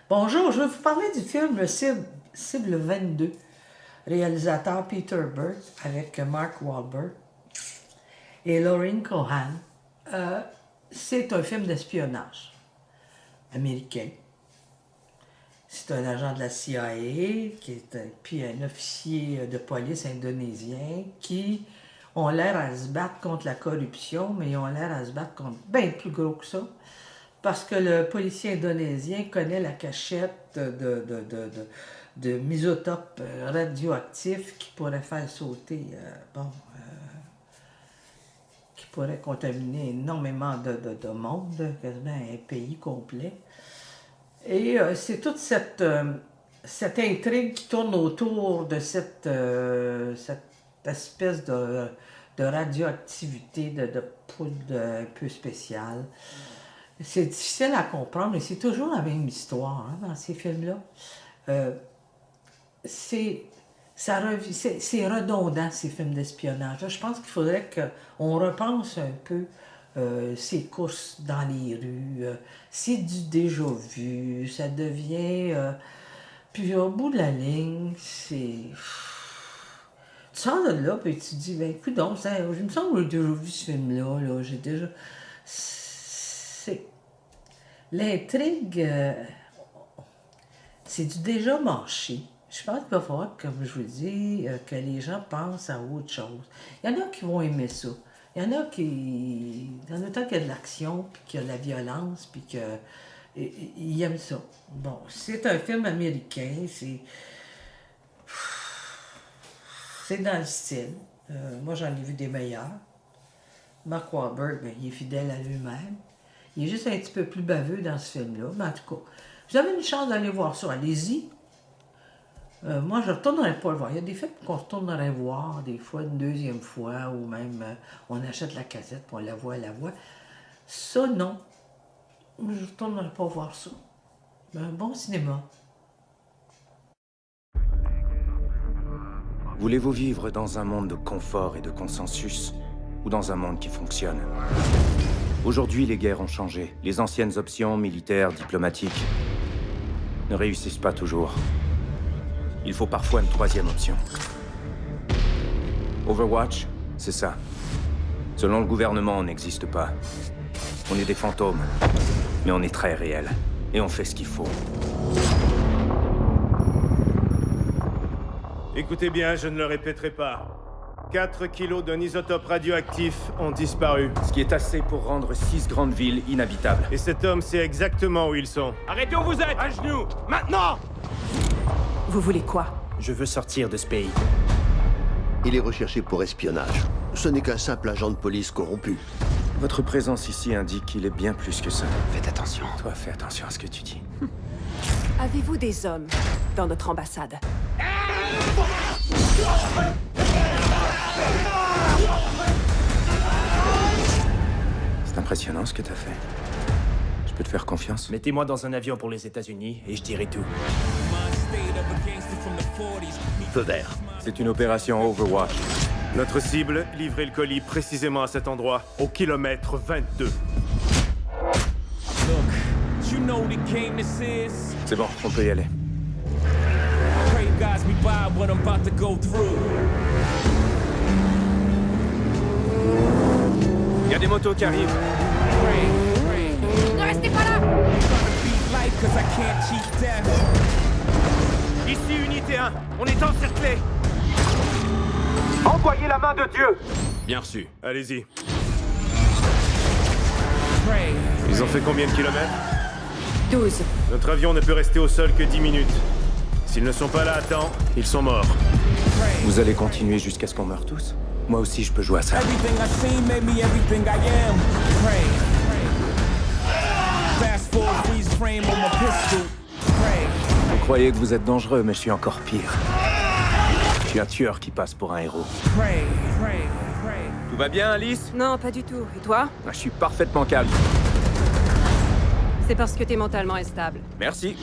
Bonjour, je vais vous parler du film Cible 22, réalisateur Peter Berg avec Mark Wahlberg et Lauren Cohan. C'est un film d'espionnage américain. C'est un agent de la CIA puis un officier de police indonésien qui ont l'air à se battre contre la corruption, mais ils ont l'air à se battre contre bien plus gros que ça. Parce que le policier indonésien connaît la cachette de misotopes radioactifs qui pourraient faire sauter, qui pourraient contaminer énormément de monde, quasiment un pays complet. Et c'est toute cette intrigue qui tourne autour de cette espèce de radioactivité, de poudre un peu spéciale. C'est difficile à comprendre, mais c'est toujours la même histoire dans ces films-là. C'est redondant, ces films d'espionnage. Je pense qu'il faudrait qu'on repense un peu ces courses dans les rues. C'est du déjà vu, ça devient... puis au bout de la ligne, c'est... Tu sors de là, puis tu te dis, ben écoute donc, je me semble que j'ai déjà vu ce film-là, là, j'ai déjà... L'intrigue, c'est du déjà marché. Je pense qu'il va falloir, comme je vous dis, que les gens pensent à autre chose. Il y en a qui vont aimer ça. Il y en a qui... En autant qu'il y a de l'action, puis qu'il y a de la violence, puis qu'ils aiment ça. Bon, c'est un film américain, c'est dans le style. Moi, j'en ai vu des meilleurs. Mark Wahlberg, ben, il est fidèle à lui-même. Il est juste un petit peu plus baveux dans ce film-là. Mais en tout cas, vous avez une chance d'aller voir ça. Allez-y. Moi, je ne retournerai pas le voir. Il y a des films qu'on retournerait voir, des fois une deuxième fois, ou même on achète la cassette, puis on la voit. Ça, non. Je ne retournerai pas voir ça. Mais un bon cinéma. Voulez-vous vivre dans un monde de confort et de consensus, ou dans un monde qui fonctionne? Aujourd'hui, les guerres ont changé. Les anciennes options, militaires, diplomatiques, ne réussissent pas toujours. Il faut parfois une troisième option. Overwatch, c'est ça. Selon le gouvernement, on n'existe pas. On est des fantômes, mais on est très réels. Et on fait ce qu'il faut. Écoutez bien, je ne le répéterai pas. 4 kilos d'un isotope radioactif ont disparu. Ce qui est assez pour rendre 6 grandes villes inhabitables. Et cet homme sait exactement où ils sont. Arrêtez où vous êtes! À genoux! Maintenant! Vous voulez quoi? Je veux sortir de ce pays. Il est recherché pour espionnage. Ce n'est qu'un simple agent de police corrompu. Votre présence ici indique qu'il est bien plus que ça. Faites attention. Toi, fais attention à ce que tu dis. Avez-vous des hommes dans notre ambassade? C'est impressionnant ce que t'as fait. Je peux te faire confiance? Mettez-moi dans un avion pour les États-Unis et je dirai tout. Feu vert. C'est une opération Overwatch. Notre cible, livrer le colis précisément à cet endroit, au kilomètre 22. C'est bon, on peut y aller. Il y a des motos qui arrivent. Ne restez pas là! Ici, Unité 1, on est encerclés. Envoyez la main de Dieu. Bien reçu. Allez-y. Ils ont fait combien de kilomètres? 12. Notre avion ne peut rester au sol que 10 minutes. S'ils ne sont pas là à temps, ils sont morts. Vous allez continuer jusqu'à ce qu'on meure tous? Moi aussi, je peux jouer à ça. Vous croyez que vous êtes dangereux, mais je suis encore pire. Je suis un tueur qui passe pour un héros. Tout va bien, Alice? Non, pas du tout. Et toi? Je suis parfaitement calme. C'est parce que t'es mentalement instable. Merci.